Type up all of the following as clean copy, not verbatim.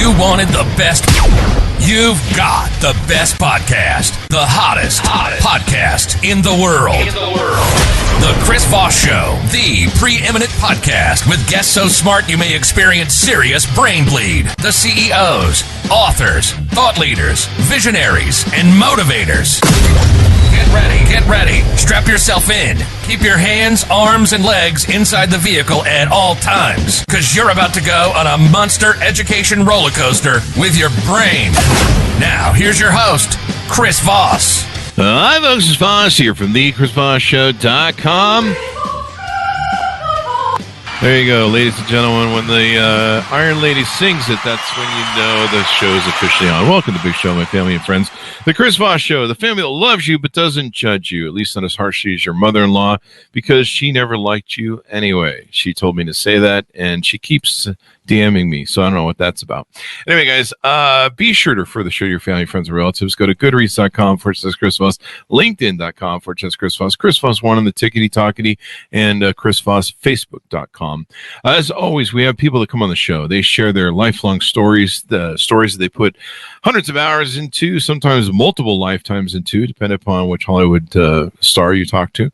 you wanted the best, you've got the best podcast. The hottest podcast in the world. The Chris Voss Show, the preeminent podcast with guests so smart you may experience serious brain bleed. The CEOs, authors, thought leaders, visionaries, and motivators. Get ready. Strap yourself in. Keep your hands, arms, and legs inside the vehicle at all times, because you're about to go on a monster education roller coaster with your brain. Now, here's your host, Chris Voss. Hi, folks. It's Voss here from thechrisvossshow.com. There you go, ladies and gentlemen. When the Iron Lady sings it, that's when you know the show is officially on. Welcome to the big show, my family and friends. The Chris Voss Show, the family that loves you but doesn't judge you, at least not as harshly as your mother-in-law, because she never liked you anyway. She told me to say that, and she keeps DMing me, so I don't know what that's about. Anyway, guys, be sure to further show your family, friends, and relatives. Go to goodreads.com/Chris Voss, LinkedIn.com/Chris Voss, Chris Voss 1 on the tickety-tockety, and Chris Voss, Facebook.com. As always, we have people that come on the show. They share their lifelong stories, the stories that they put hundreds of hours into, sometimes multiple lifetimes into, depending upon which Hollywood star you talk to.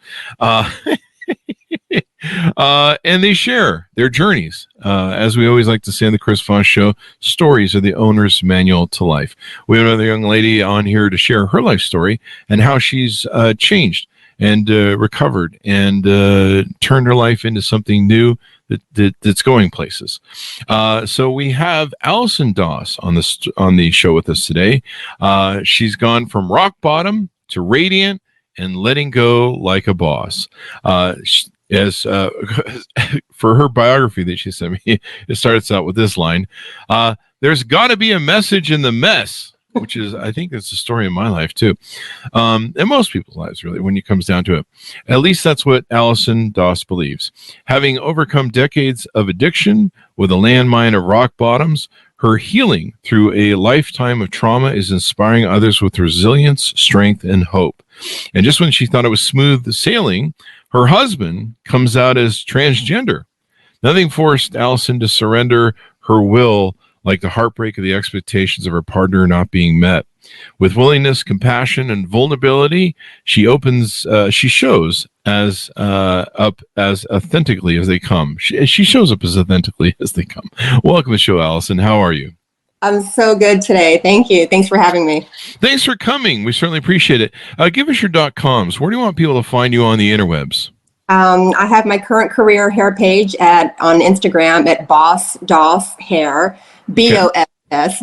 And they share their journeys. As we always like to say on the Chris Voss Show, stories are the owner's manual to life. We have another young lady on here to share her life story and how she's changed and recovered and turned her life into something new that's going places. So we have Allison Doss on the show with us today. She's gone from rock bottom to radiant and letting go like a boss. As for her biography that she sent me, it starts out with this line: "There's got to be a message in the mess," which is, I think, that's the story of my life too, and most people's lives, really, when it comes down to it. At least that's what Allison Doss believes. Having overcome decades of addiction with a landmine of rock bottoms, her healing through a lifetime of trauma is inspiring others with resilience, strength, and hope. And just when she thought it was smooth sailing, her husband comes out as transgender. Nothing forced Allison to surrender her will like the heartbreak of the expectations of her partner not being met. With willingness, compassion, and vulnerability, she shows as up as authentically as they come. She shows up as authentically as they come. Welcome to the show, Allison. How are you? I'm so good today. Thank you. Thanks for having me. Thanks for coming. We certainly appreciate it. Give us your .coms. Where do you want people to find you on the interwebs? I have my current career hair page on Instagram at Voss Doss Hair, BOSS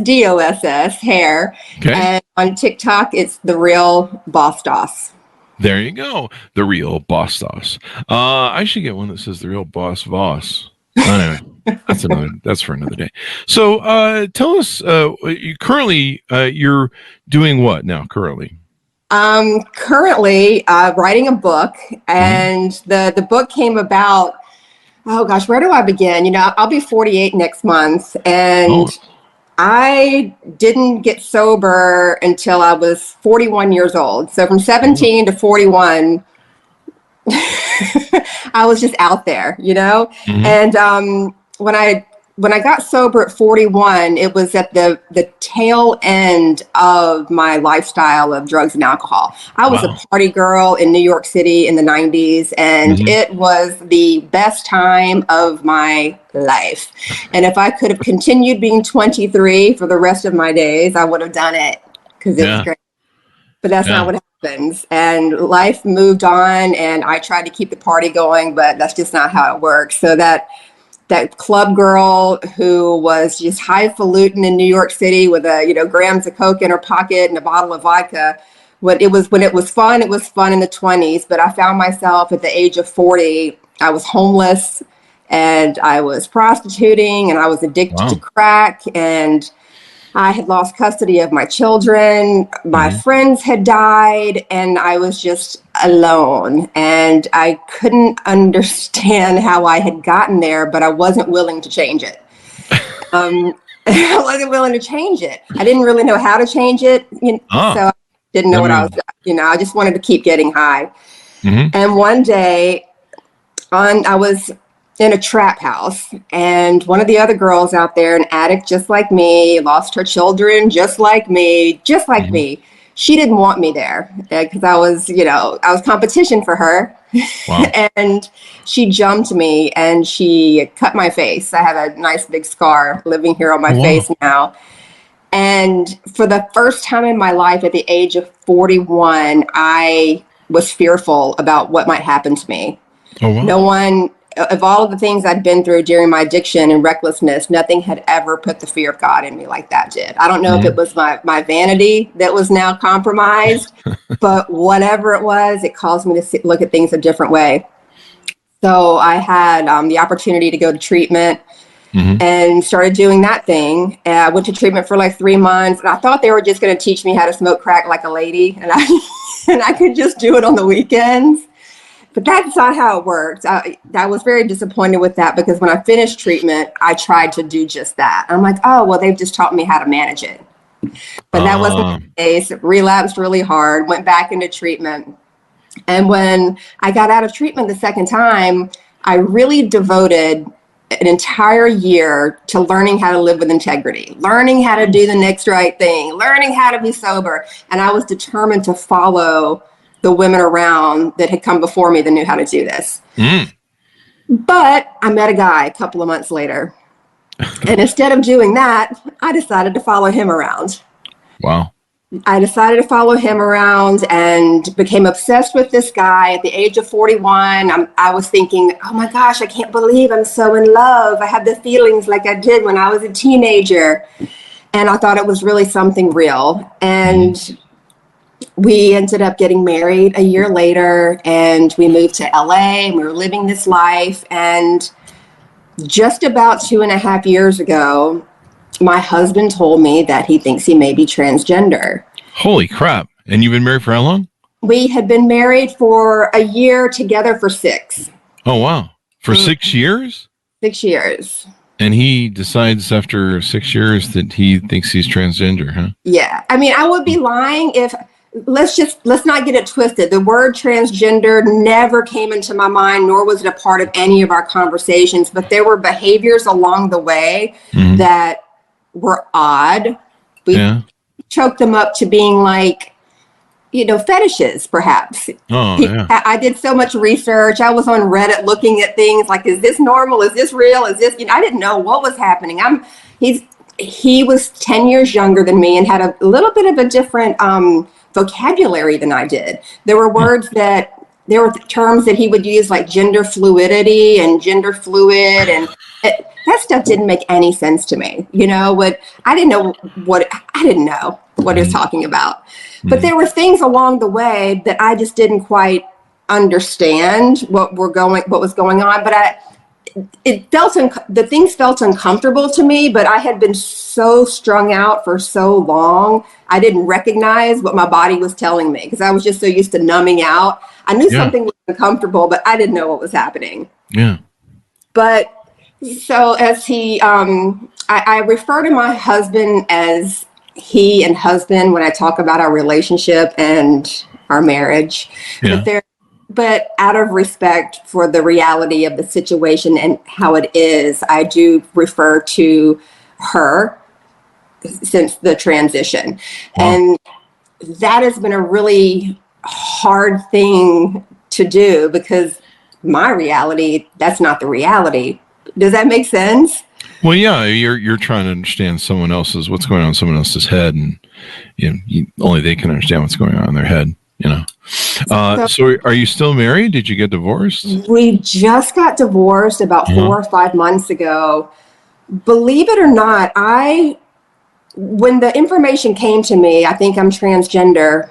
hair. Okay. And on TikTok, it's The Real Voss Doss. There you go. The Real Voss Doss. I should get one that says The Real Boss Voss. Anyway, that's for another day. So tell us, you're doing what now currently? Currently writing a book, and the book came about, oh gosh, where do I begin? You know, I'll be 48 next month, and I didn't get sober until I was 41 years old. So from 17 to 41, I was just out there, you know? And when I got sober at 41, it was at the tail end of my lifestyle of drugs and alcohol. I was a party girl in New York City in the 90s, and it was the best time of my life. And if I could have continued being 23 for the rest of my days, I would have done it, because it was great. But that's not what happens. And life moved on, and I tried to keep the party going, but that's just not how it works. So that club girl who was just highfalutin in New York City with grams of coke in her pocket and a bottle of vodka. When it was fun in the 20s, but I found myself at the age of 40, I was homeless, and I was prostituting, and I was addicted to crack, and I had lost custody of my children. My friends had died, and I was just alone. And I couldn't understand how I had gotten there, but I wasn't willing to change it. I wasn't willing to change it. I didn't really know how to change it. So I didn't know what I was doing. I just wanted to keep getting high. And one day I was in a trap house. And one of the other girls out there, an addict just like me, lost her children just like me, She didn't want me there because I was competition for her. Wow. And she jumped me and she cut my face. I have a nice big scar living here on my face now. And for the first time in my life at the age of 41, I was fearful about what might happen to me. Oh, wow. No one, of all of the things I'd been through during my addiction and recklessness, nothing had ever put the fear of God in me like that did. I don't know if it was my vanity that was now compromised, but whatever it was, it caused me to look at things a different way. So I had the opportunity to go to treatment. And started doing that thing. And I went to treatment for like 3 months, and I thought they were just going to teach me how to smoke crack like a lady, and I could just do it on the weekends. But that's not how it worked. I was very disappointed with that because when I finished treatment, I tried to do just that. I'm like, oh, well, they've just taught me how to manage it. But that wasn't the case. Relapsed really hard, went back into treatment. And when I got out of treatment the second time, I really devoted an entire year to learning how to live with integrity, learning how to do the next right thing, learning how to be sober. And I was determined to follow the women around that had come before me that knew how to do this. But I met a guy a couple of months later. And instead of doing that, I decided to follow him around. Wow. I decided to follow him around and became obsessed with this guy at the age of 41. I was thinking, oh my gosh, I can't believe I'm so in love. I have the feelings like I did when I was a teenager. And I thought it was really something real. And we ended up getting married a year later, and we moved to LA, and we were living this life. And just about 2.5 years ago, my husband told me that he thinks he may be transgender. Holy crap. And you've been married for how long? We had been married for a year, together for 6. Oh, wow. For 6 years? 6 years. And he decides after 6 years that he thinks he's transgender, huh? Yeah. I mean, I would be lying if, let's not get it twisted. The word transgender never came into my mind, nor was it a part of any of our conversations, but there were behaviors along the way that were odd. We choked them up to being like, fetishes, perhaps. I did so much research. I was on Reddit looking at things like, is this normal? Is this real? Is this, I didn't know what was happening. He was 10 years younger than me and had a little bit of a different vocabulary than I did. There were there were terms that he would use like gender fluidity and gender fluid, and that stuff didn't make any sense to me. I didn't know what he was talking about. But there were things along the way that I just didn't quite understand what was going on. But the things felt uncomfortable to me, but I had been so strung out for so long, I didn't recognize what my body was telling me because I was just so used to numbing out. I knew something was uncomfortable, but I didn't know what was happening. Yeah. But so as I refer to my husband as he and husband when I talk about our relationship and our marriage. Yeah. But out of respect for the reality of the situation and how it is, I do refer to her since the transition. Wow. And that has been a really hard thing to do because my reality, that's not the reality. Does that make sense? Well, yeah, you're trying to understand what's going on in someone else's head, and only they can understand what's going on in their head. So are you still married? Did you get divorced? We just got divorced about 4 or 5 months ago. Believe it or not, when the information came to me, I think I'm transgender,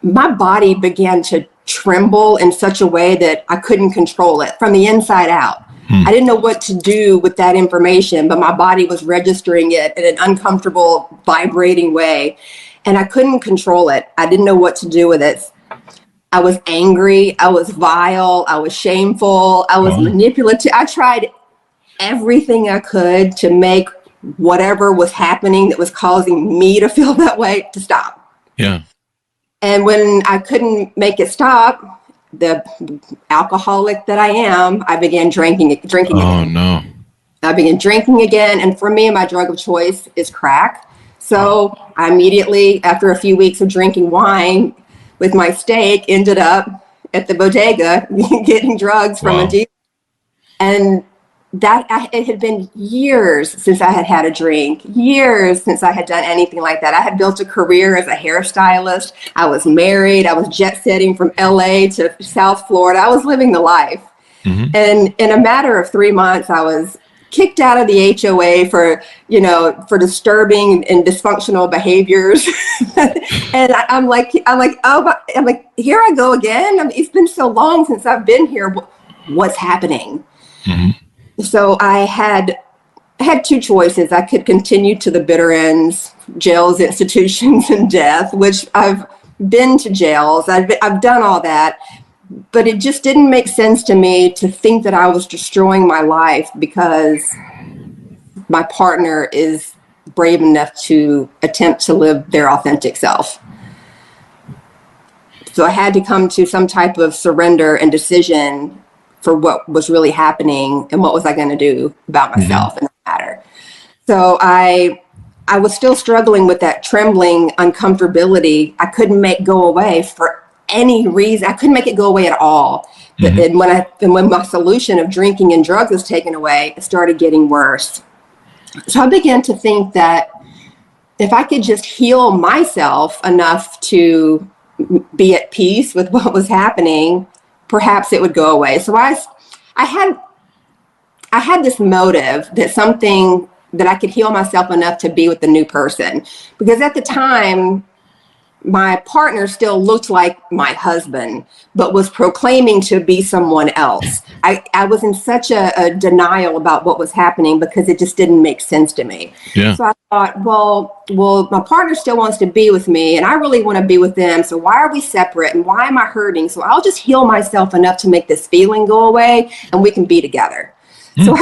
my body began to tremble in such a way that I couldn't control it from the inside out. I didn't know what to do with that information, but my body was registering it in an uncomfortable, vibrating way. And I couldn't control it. I didn't know what to do with it. I was angry. I was vile. I was shameful. I was manipulative. I tried everything I could to make whatever was happening that was causing me to feel that way to stop. Yeah. And when I couldn't make it stop, the alcoholic that I am, I began drinking again. Oh, no. I began drinking again. And for me, my drug of choice is crack. So I immediately, after a few weeks of drinking wine with my steak, ended up at the bodega getting drugs from a dealer. And it had been years since I had had a drink, years since I had done anything like that. I had built a career as a hairstylist. I was married. I was jet setting from LA to South Florida. I was living the life. Mm-hmm. And in a matter of 3 months, I was kicked out of the HOA for disturbing and dysfunctional behaviors. And I'm like, here I go again. I mean, it's been so long since I've been here. What's happening? Mm-hmm. So I had two choices. I could continue to the bitter ends, jails, institutions, and death, which I've been to jails. I've done all that. But it just didn't make sense to me to think that I was destroying my life because my partner is brave enough to attempt to live their authentic self. So I had to come to some type of surrender and decision for what was really happening and what was I going to do about myself in the matter. So I was still struggling with that trembling uncomfortability I couldn't make go away for any reason. I couldn't make it go away at all. Mm-hmm. And when my solution of drinking and drugs was taken away, it started getting worse. So I began to think that if I could just heal myself enough to be at peace with what was happening, perhaps it would go away. So I had this motive that I could heal myself enough to be with the new person. Because at the time, my partner still looked like my husband, but was proclaiming to be someone else. I was in such a denial about what was happening because it just didn't make sense to me. Yeah. So I thought, well, my partner still wants to be with me and I really want to be with them. So why are we separate and why am I hurting? So I'll just heal myself enough to make this feeling go away and we can be together. So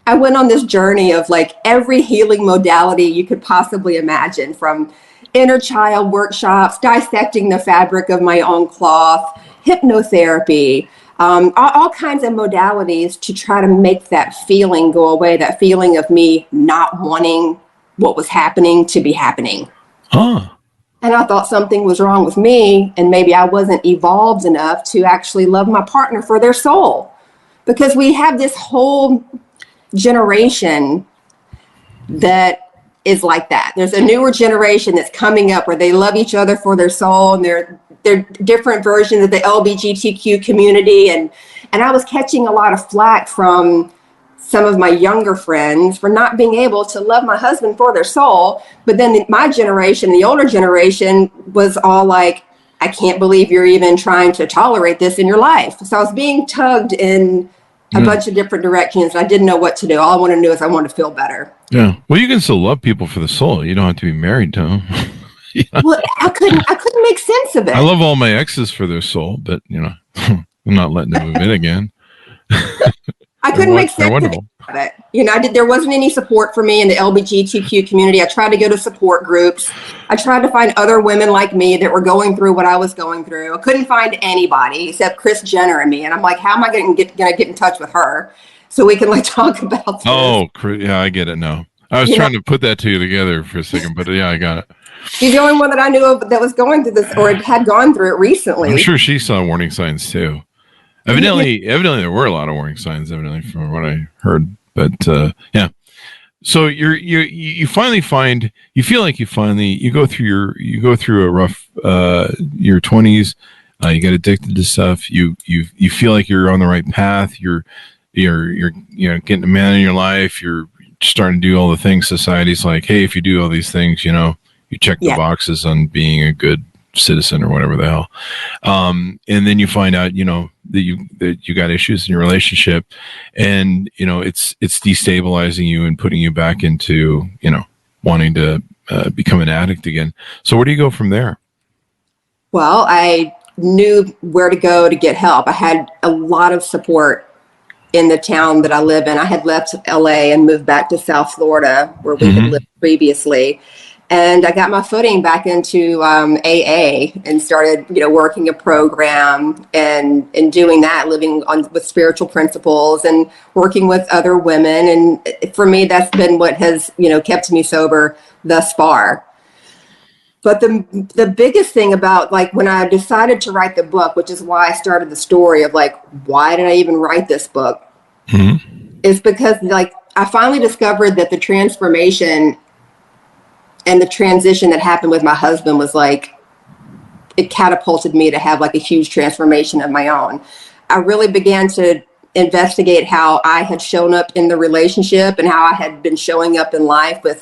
I went on this journey of like every healing modality you could possibly imagine, from inner child workshops, dissecting the fabric of my own cloth, hypnotherapy, all kinds of modalities to try to make that feeling go away, that feeling of me not wanting what was happening to be happening. Oh. And I thought something was wrong with me and maybe I wasn't evolved enough to actually love my partner for their soul. Because we have this whole generation that is like that. There's a newer generation that's coming up where they love each other for their soul, and they're different versions of the LGBTQ community. And I was catching a lot of flack from some of my younger friends for not being able to love my husband for their soul. But then my generation, the older generation, was all like, I can't believe you're even trying to tolerate this in your life. So I was being tugged in a bunch of different directions. I didn't know what to do. All I wanted to do is I wanted to feel better. Yeah. Well, you can still love people for the soul. You don't have to be married to them. Yeah. Well, I couldn't make sense of it. I love all my exes for their soul, but I'm not letting them move in again. I couldn't make sense of it. There wasn't any support for me in the LGBTQ community. I tried to go to support groups. I tried to find other women like me that were going through what I was going through. I couldn't find anybody except Kris Jenner and me. And I'm like, how am I going to get in touch with her so we can talk about this? Oh, yeah, I get it now. I was trying to put that two together for a second, but yeah, I got it. You're the only one that I knew of that was going through this or had gone through it recently. I'm sure she saw warning signs too. Evidently, there were a lot of warning signs. Evidently, from what I heard, but yeah. So you finally find, you feel like you go through a rough your 20s. You get addicted to stuff. You feel like you're on the right path. You're getting a man in your life. You're starting to do all the things society's like, hey, if you do all these things, you check the boxes on being a good citizen or whatever the hell. And then you find out, that you got issues in your relationship, and it's destabilizing you and putting you back into wanting to become an addict again. So where do you go from there? Well, I knew where to go to get help. I had a lot of support in the town that I live in. I had left LA and moved back to South Florida where we had lived previously. And I got my footing back into AA and started, working a program and doing that, living with spiritual principles and working with other women. And for me, that's been what has, kept me sober thus far. But the biggest thing about when I decided to write the book, which is why I started the story of why did I even write this book, is because I finally discovered that the transformation and the transition that happened with my husband was it catapulted me to have a huge transformation of my own. I really began to investigate how I had shown up in the relationship and how I had been showing up in life with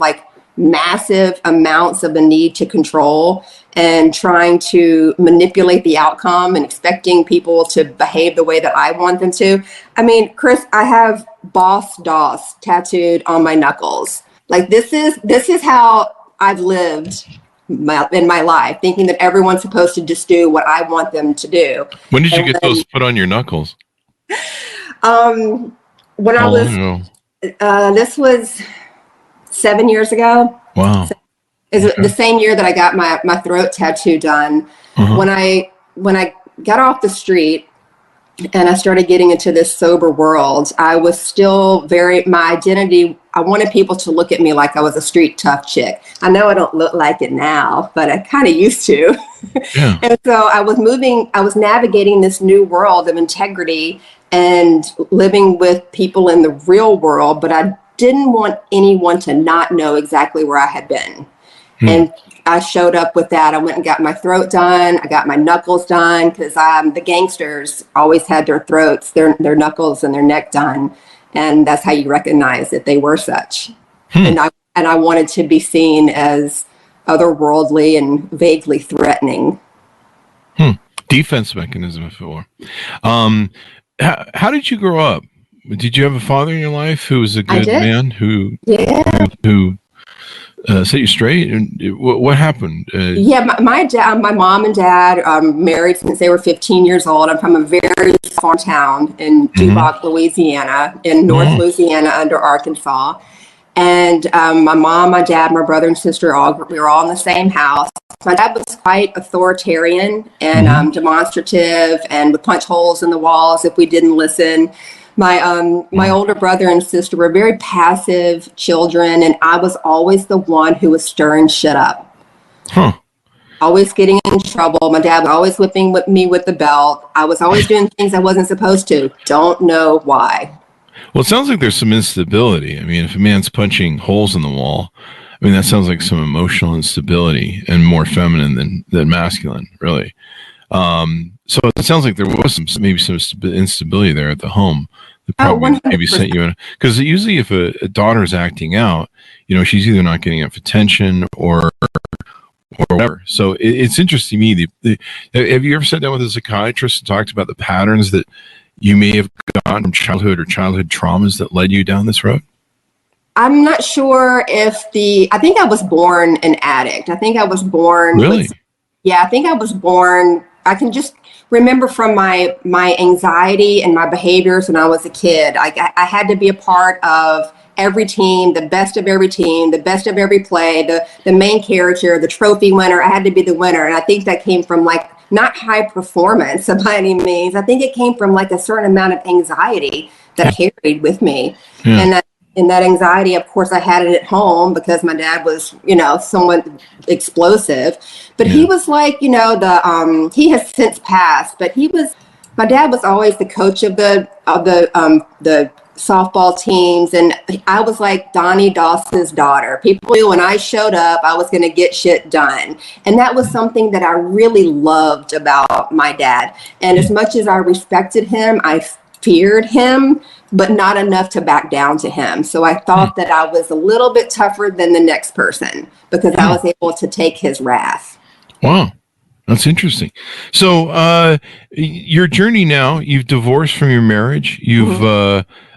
massive amounts of the need to control and trying to manipulate the outcome and expecting people to behave the way that I want them to. I mean, Chris, I have Boss Doss tattooed on my knuckles. This is how I've lived in my life, thinking that everyone's supposed to just do what I want them to do. When did you get those put on your knuckles? When I was, this was 7 years ago. Wow. Is the same year that I got my throat tattoo done. When I got off the street and I started getting into this sober world, I was still my identity, I wanted people to look at me like I was a street tough chick. I know I don't look like it now, but I kind of used to. Yeah. And so I was navigating this new world of integrity and living with people in the real world, but I didn't want anyone to not know exactly where I had been. And I showed up with that. I went and got my throat done. I got my knuckles done because the gangsters always had their throats, their knuckles and their neck done. And that's how you recognize that they were such. And I wanted to be seen as otherworldly and vaguely threatening. Defense mechanism, if it were. How did you grow up? Did you have a father in your life who was a good man who set you straight? And what happened? My dad, my mom and dad married since they were 15 years old. I'm from a very farm town in Duboc, Louisiana, in North Louisiana under Arkansas. And my mom, my dad, my brother and sister, we were all in the same house. My dad was quite authoritarian and demonstrative and would punch holes in the walls if we didn't listen. My older brother and sister were very passive children, and I was always the one who was stirring shit up. Always getting in trouble. My dad was always whipping me with the belt. I was always doing things I wasn't supposed to. Don't know why. Well, it sounds like there's some instability. I mean, if a man's punching holes in the wall, I mean, that sounds like some emotional instability and more feminine than masculine, really. So it sounds like there was maybe some instability there at the home. That probably maybe sent you in, because usually if a daughter's acting out, she's either not getting enough attention or whatever. So it's interesting to me. Have you ever sat down with a psychiatrist and talked about the patterns that you may have gotten from childhood or childhood traumas that led you down this road? I'm not sure I think I was born an addict. I think I was born. Really? I think I was born. I can just remember from my anxiety and my behaviors when I was a kid. I had to be a part of every team, the best of every team, the best of every play, the main character, the trophy winner. I had to be the winner. And I think that came from not high performance by any means. I think it came from a certain amount of anxiety that I carried with me. Yeah. And that anxiety, of course, I had it at home because my dad was, somewhat explosive. But he was he has since passed. But my dad was always the coach of the softball teams, and I was like Donnie Doss's daughter. People knew when I showed up, I was going to get shit done. And that was something that I really loved about my dad. And as much as I respected him, I feared him, but not enough to back down to him. So I thought that I was a little bit tougher than the next person because I was able to take his wrath. Wow. That's interesting. So your journey now, you've divorced from your marriage. You've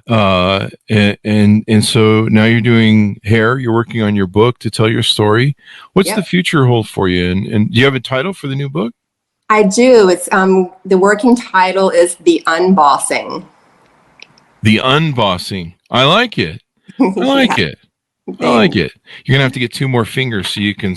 and so now you're doing hair. You're working on your book to tell your story. What's the future hold for you? And do you have a title for the new book? I do. It's the working title is The Unbossing. The Unbossing. I like it. I like it. I like it. You're gonna have to get 2 more fingers so you can,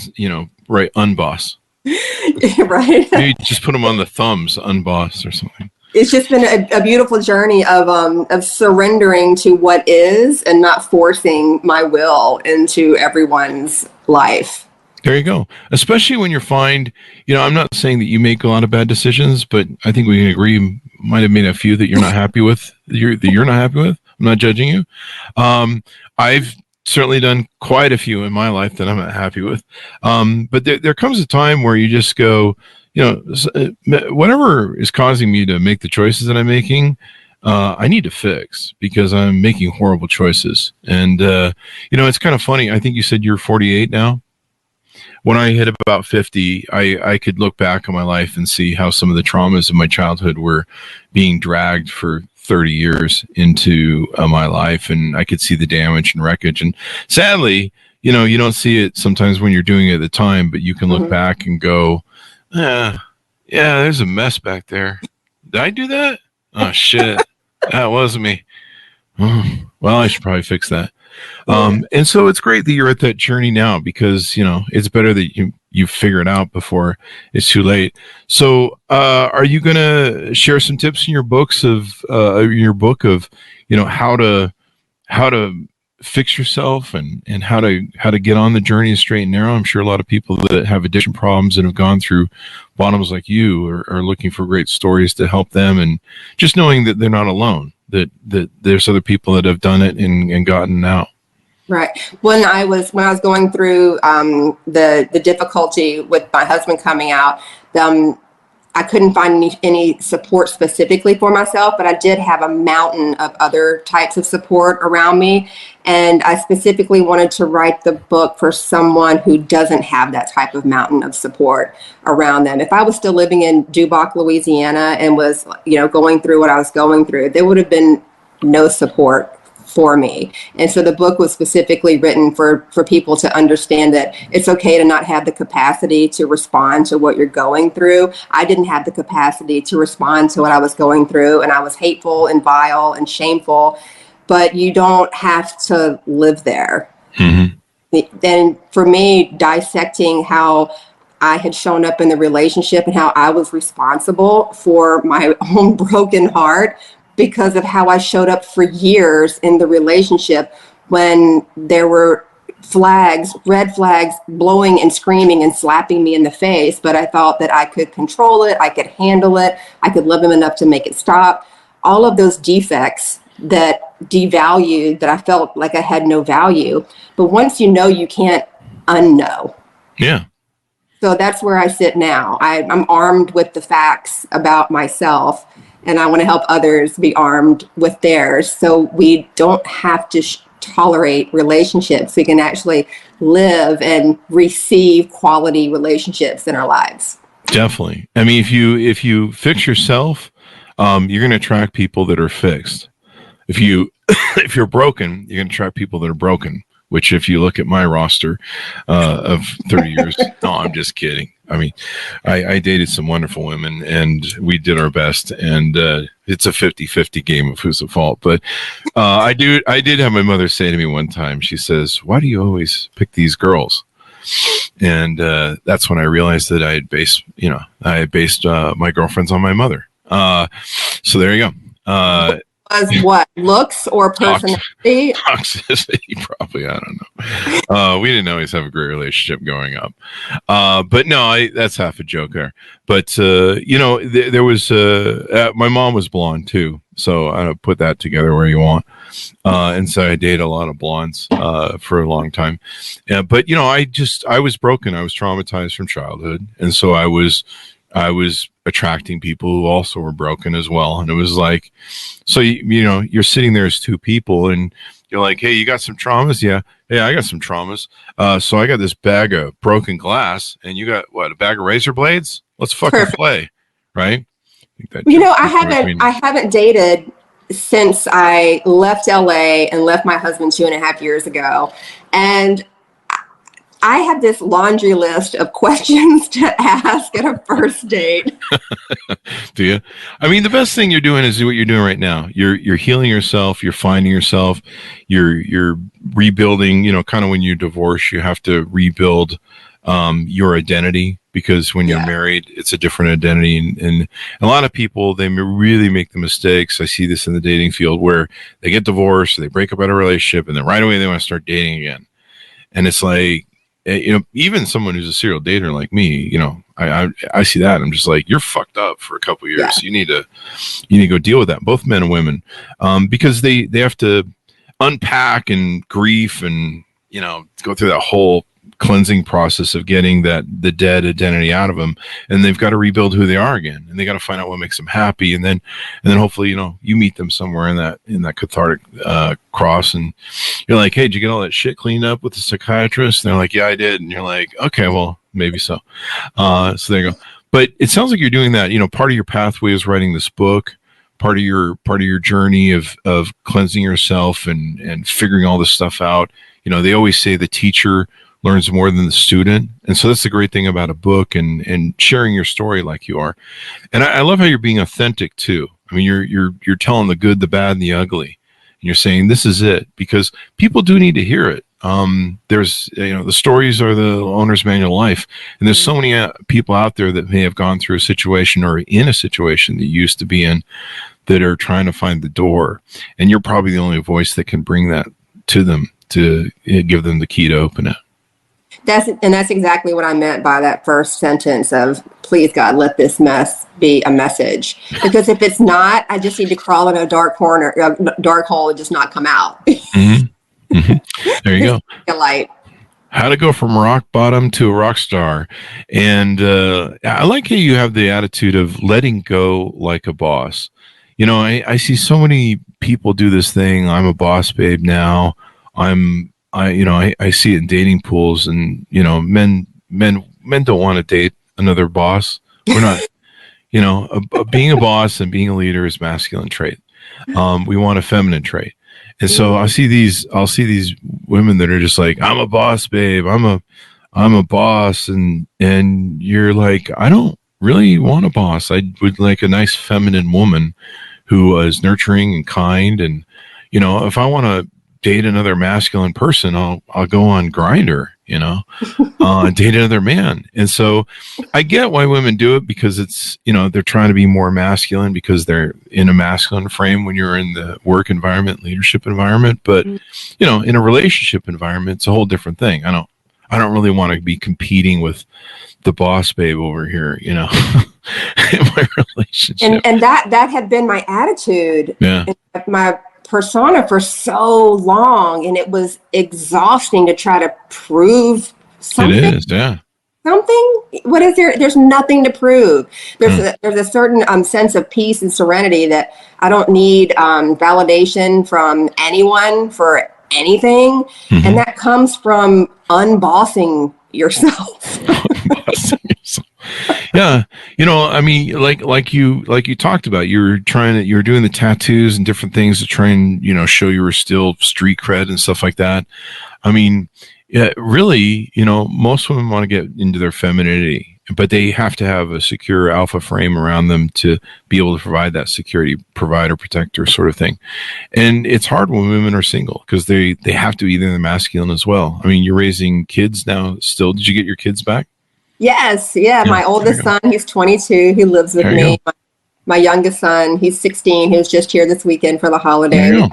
write unboss. Right. Maybe just put them on the thumbs, unboss or something. It's just been a beautiful journey of surrendering to what is and not forcing my will into everyone's life. There you go. Especially when you find, I'm not saying that you make a lot of bad decisions, but I think we can agree you might have made a few that you're not happy with. That you're not happy with. I'm not judging you. I've certainly done quite a few in my life that I'm not happy with. But there comes a time where you just go, whatever is causing me to make the choices that I'm making, I need to fix because I'm making horrible choices. And, it's kind of funny. I think you said you're 48 now. When I hit about 50, I could look back on my life and see how some of the traumas of my childhood were being dragged for 30 years into my life, and I could see the damage and wreckage. And sadly, you don't see it sometimes when you're doing it at the time, but you can look back and go, yeah, there's a mess back there. Did I do that? Oh, shit. That wasn't me. Oh, well, I should probably fix that. And so it's great that you're at that journey now because, it's better that you figure it out before it's too late. So, are you going to share some tips in your book of, how to fix yourself and how to get on the journey of straight and narrow? I'm sure a lot of people that have addiction problems and have gone through bottoms like you are looking for great stories to help them, and just knowing that they're not alone, that there's other people that have done it and gotten out. Right. When I was going through the difficulty with my husband coming out, I couldn't find any support specifically for myself, but I did have a mountain of other types of support around me. And I specifically wanted to write the book for someone who doesn't have that type of mountain of support around them. If I was still living in Dubuque, Louisiana, and was, going through what I was going through, there would have been no support for me. And so the book was specifically written for people to understand that it's okay to not have the capacity to respond to what you're going through. I didn't have the capacity to respond to what I was going through, and I was hateful and vile and shameful, but you don't have to live there. Mm-hmm. Then for me, dissecting how I had shown up in the relationship and how I was responsible for my own broken heart because of how I showed up for years in the relationship when there were red flags, blowing and screaming and slapping me in the face. But I thought that I could control it, I could handle it, I could love him enough to make it stop. All of those defects that devalued, that I felt like I had no value. But once you know, you can't unknow. Yeah. So that's where I sit now. I'm armed with the facts about myself, and I want to help others be armed with theirs, so we don't have to tolerate relationships. We can actually live and receive quality relationships in our lives. Definitely. I mean, if you fix yourself, you're going to attract people that are fixed. If you're broken, you're going to attract people that are broken. Which, if you look at my roster of 30 years, no, I'm just kidding. I mean, I dated some wonderful women, and we did our best. And it's a 50-50 game of who's at fault. But I did have my mother say to me one time. She says, "Why do you always pick these girls?" And that's when I realized that I had based my girlfriends on my mother. So there you go. As what, looks or personality? Toxicity, probably. I don't know. We didn't always have a great relationship growing up. But no, that's half a joke there. But, there was, my mom was blonde too. So I put that together where you want. And so I dated a lot of blondes for a long time. But, I was broken. I was traumatized from childhood. And so I was attracting people who also were broken as well. And it was like, so, you're sitting there as two people and you're like, hey, you got some traumas? Yeah. Hey, I got some traumas. So I got this bag of broken glass and you got a bag of razor blades? Let's fucking play. Right. I haven't dated since I left LA and left my husband 2.5 years ago. And I have this laundry list of questions to ask at a first date. Do you? I mean, the best thing you're doing is what you're doing right now. You're healing yourself. You're finding yourself. You're rebuilding. Kind of when you divorce, you have to rebuild your identity, because when you're married, it's a different identity. And a lot of people, they really make the mistakes. I see this in the dating field where they get divorced, they break up out of a relationship, and then right away they want to start dating again. And it's like, even someone who's a serial dater like me, I see that. I'm just like, you're fucked up for a couple of years. You need to go deal with that. Both men and women, because they have to unpack and grief and, go through that whole cleansing process of getting the dead identity out of them, and they've got to rebuild who they are again, and they got to find out what makes them happy, and then hopefully you meet them somewhere in that cathartic cross, and you're like, hey, did you get all that shit cleaned up with the psychiatrist? And they're like, yeah, I did. And you're like, okay, well, maybe so. So there you go. But it sounds like you're doing that. Part of your pathway is writing this book. Part of your journey of cleansing yourself and figuring all this stuff out. They always say the teacher learns more than the student. And so that's the great thing about a book and sharing your story like you are. And I love how you're being authentic too. I mean, you're telling the good, the bad, and the ugly. And you're saying, this is it, because people do need to hear it. There's, the stories are the owner's manual of life. And there's so many people out there that may have gone through a situation or in a situation that you used to be in that are trying to find the door. And you're probably the only voice that can bring that to them, to give them the key to open it. That's exactly what I meant by that first sentence of, please God, let this mess be a message. Because if it's not, I just need to crawl in a dark hole and just not come out. Mm-hmm. Mm-hmm. There you go. A light. How to go from rock bottom to a rock star. And I like how you have the attitude of letting go like a boss. I see so many people do this thing. I'm a boss babe now. I see it in dating pools, and men don't want to date another boss. We're not, being a boss and being a leader is masculine trait. We want a feminine trait, and so I'll see these women that are just like, I'm a boss babe, I'm a boss, and you're like, I don't really want a boss. I would like a nice feminine woman who is nurturing and kind, and if I want to date another masculine person, I'll go on Grindr, date another man. And so I get why women do it, because it's, they're trying to be more masculine because they're in a masculine frame when you're in the work environment, leadership environment. But, in a relationship environment, it's a whole different thing. I don't really want to be competing with the boss babe over here, in my relationship. And that had been my attitude. Yeah. My persona for so long, and it was exhausting to try to prove something. It is, yeah. Something? What is there? There's nothing to prove. There's a certain sense of peace and serenity that I don't need validation from anyone for anything, and that comes from unbossing yourself. Yeah, I mean, like you talked about, you're doing the tattoos and different things to try and show you were still street cred and stuff like that. I mean, really, most women want to get into their femininity, but they have to have a secure alpha frame around them to be able to provide that security, provider, protector sort of thing. And it's hard when women are single, because they have to be either the masculine as well. I mean, you're raising kids now still. Did you get your kids back? Yes. Yeah. My oldest son, he's 22. He lives with me. My youngest son, he's 16. He was just here this weekend for the holiday.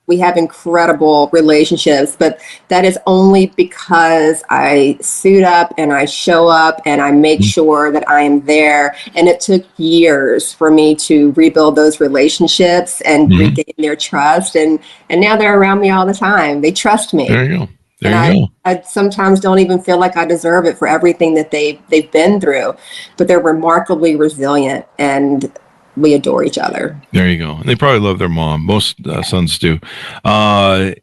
We have incredible relationships, but that is only because I suit up and I show up and I make sure that I am there. And it took years for me to rebuild those relationships and regain their trust. And now they're around me all the time. They trust me. There you go. I sometimes don't even feel like I deserve it for everything that they've been through, but they're remarkably resilient, and we adore each other. There you go. And they probably love their mom. Most sons do,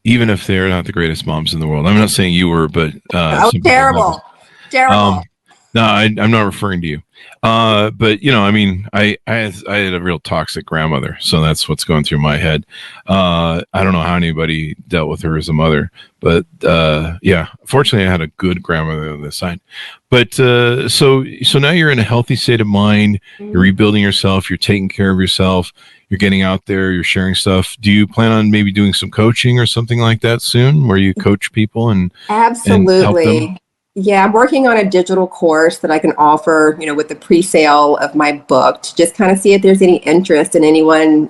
even if they're not the greatest moms in the world. I'm not saying you were, but terrible. No, I'm not referring to you. But I mean, I had a real toxic grandmother, so that's what's going through my head. I don't know how anybody dealt with her as a mother, but yeah, fortunately, I had a good grandmother on this side. But so now you're in a healthy state of mind. You're rebuilding yourself. You're taking care of yourself. You're getting out there. You're sharing stuff. Do you plan on maybe doing some coaching or something like that soon, where you coach people and help them? Absolutely. Yeah, I'm working on a digital course that I can offer, with the pre-sale of my book to just kind of see if there's any interest in anyone,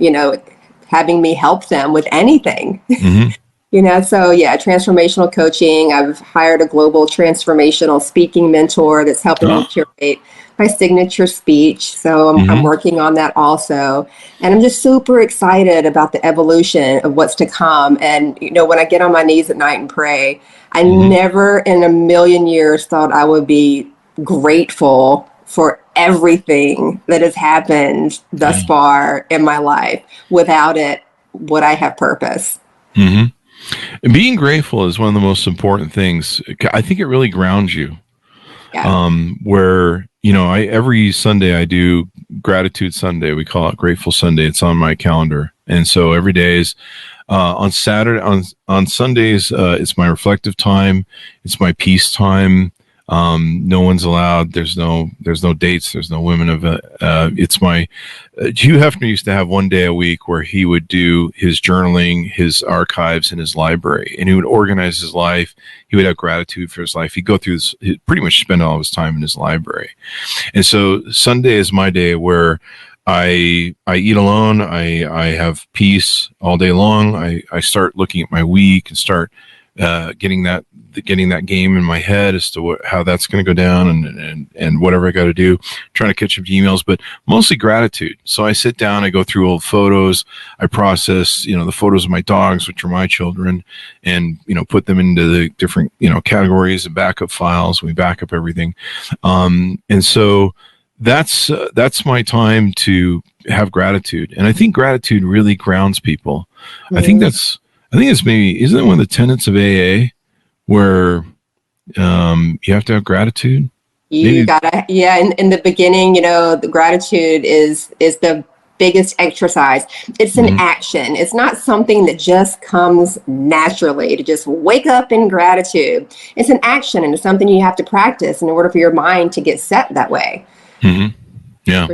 having me help them with anything. Mm-hmm. So yeah, transformational coaching. I've hired a global transformational speaking mentor that's helping me curate my signature speech. So I'm working on that also. And I'm just super excited about the evolution of what's to come. And, when I get on my knees at night and pray, I never in a million years thought I would be grateful for everything that has happened thus far in my life. Without it, would I have purpose? Mm-hmm. And being grateful is one of the most important things. I think it really grounds you. Yeah. Where, every Sunday I do Gratitude Sunday. We call it Grateful Sunday. It's on my calendar. And so every day is on Saturday, on Sundays, it's my reflective time. It's my peace time. No one's allowed. There's no dates. There's no women of it's my Hugh Hefner used to have one day a week where he would do his journaling, his archives, and his library, and he would organize his life. He would have gratitude for his life. He'd go through this, he'd pretty much spend all of his time in his library. And so Sunday is my day where I eat alone. I have peace all day long. I start looking at my week and start getting that game in my head as to how that's going to go down and whatever I got to do, trying to catch up to emails, but mostly gratitude. So I sit down, I go through old photos, I process, the photos of my dogs, which are my children, and, put them into the different, categories and backup files. We back up everything. And so that's my time to have gratitude. And I think gratitude really grounds people. I think it's maybe, isn't it one of the tenets of AA where you have to have gratitude? You gotta, yeah. In the beginning, the gratitude is the biggest exercise. It's an action. It's not something that just comes naturally to just wake up in gratitude. It's an action, and it's something you have to practice in order for your mind to get set that way. Mm-hmm. Yeah.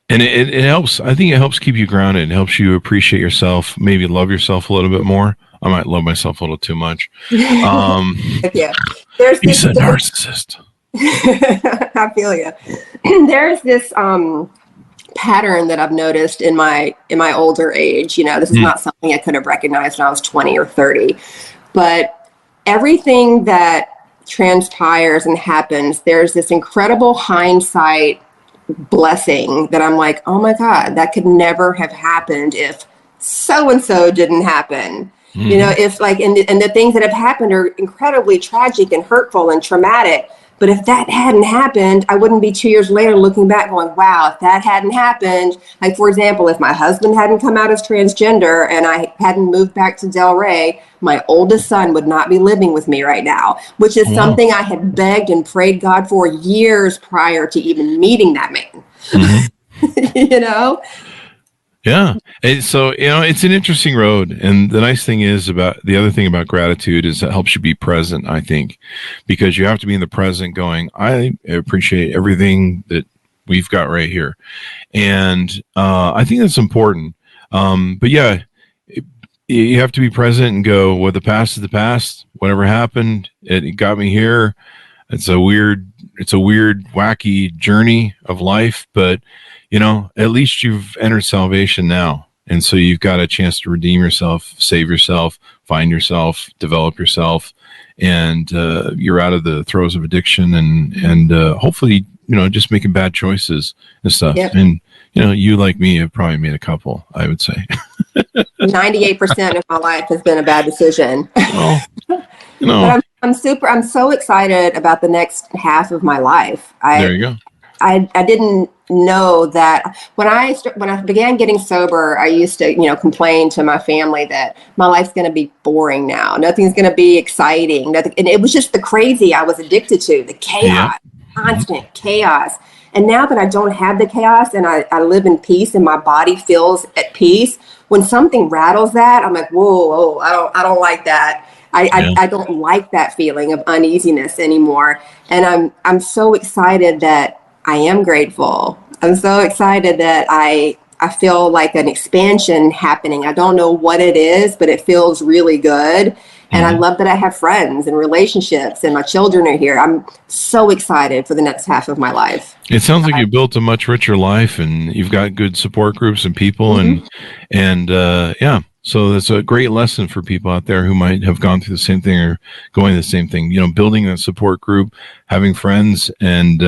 And it helps. I think it helps keep you grounded. It helps you appreciate yourself, maybe love yourself a little bit more. I might love myself a little too much. Yeah. He's a narcissist. I feel you. There's this pattern that I've noticed in my older age. This is not something I could have recognized when I was 20 or 30, but everything that transpires and happens, there's this incredible hindsight blessing that I'm like, oh my God, that could never have happened if so-and-so didn't happen. If and the things that have happened are incredibly tragic and hurtful and traumatic. But if that hadn't happened, I wouldn't be 2 years later looking back going, wow, if that hadn't happened, like, for example, if my husband hadn't come out as transgender and I hadn't moved back to Delray, my oldest son would not be living with me right now, which is something I had begged and prayed God for years prior to even meeting that man. Yeah. And so, it's an interesting road. And the nice thing is the other thing about gratitude is it helps you be present, I think, because you have to be in the present going, I appreciate everything that we've got right here. And I think that's important. But yeah, you have to be present and go, well, the past is the past. Whatever happened, it got me here. It's a weird, wacky journey of life, but at least you've entered salvation now. And so you've got a chance to redeem yourself, save yourself, find yourself, develop yourself, and you're out of the throes of addiction and hopefully, just making bad choices and stuff. Yep. And, you like me have probably made a couple, I would say. 98% of my life has been a bad decision. Well, But I'm so excited about the next half of my life. There you go. I didn't know that when I began getting sober, I used to, complain to my family that my life's going to be boring now. Nothing's going to be exciting. Nothing, and it was just the crazy I was addicted to, the chaos. constant chaos. And now that I don't have the chaos and I live in peace and my body feels at peace, when something rattles that, I'm like, whoa, I don't like that. I don't like that feeling of uneasiness anymore. And I'm so excited that I am grateful. I'm so excited that I feel like an expansion happening. I don't know what it is, but it feels really good. And I love that I have friends and relationships and my children are here. I'm so excited for the next half of my life. It sounds like you built a much richer life and you've got good support groups and people and yeah. So that's a great lesson for people out there who might have gone through the same thing or going the same thing, building a support group, having friends and,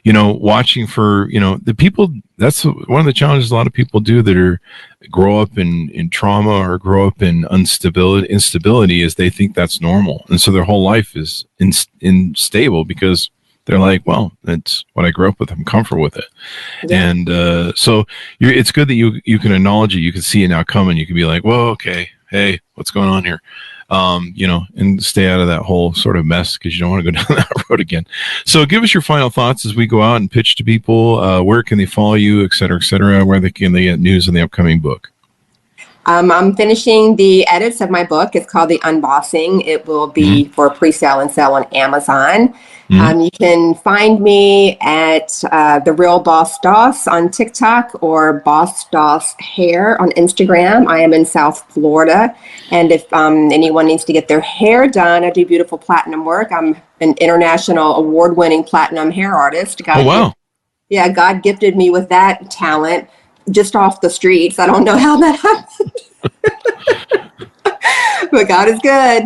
watching for, the people. That's one of the challenges a lot of people do that grow up in trauma or grow up in instability is they think that's normal. And so their whole life is unstable because they're like, well, that's what I grew up with. I'm comfortable with it. Yeah. And so it's good that you can acknowledge it. You can see it now coming. You can be like, well, okay, hey, what's going on here? And stay out of that whole sort of mess because you don't want to go down that road again. So give us your final thoughts as we go out and pitch to people. Where can they follow you, et cetera, where they get news on the upcoming book? I'm finishing the edits of my book. It's called The Unbossing. It will be for pre-sale and sale on Amazon. You can find me at The Real Boss Doss on TikTok or Boss Doss Hair on Instagram. I am in South Florida. And if anyone needs to get their hair done, I do beautiful platinum work. I'm an international award-winning platinum hair artist. Oh, wow. God gifted me with that talent. Just off the streets. I don't know how that happened. But God is good.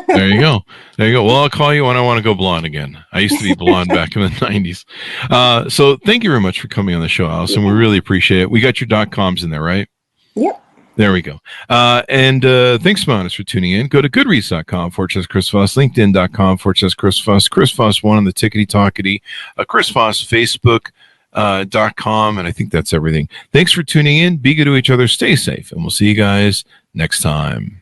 There you go. Well, I'll call you when I want to go blonde again. I used to be blonde back in the 90s. So thank you very much for coming on the show, Allison. We really appreciate it. We got your .coms in there, right? Yep. There we go. And thanks, Monis, for tuning in. Go to goodreads.com/Chris Voss, LinkedIn.com/Chris Voss, Chris Voss 1 on the Tickety Talkety, Chris Voss Facebook. .com, and I think that's everything. Thanks for tuning in. Be good to each other. Stay safe, and we'll see you guys next time.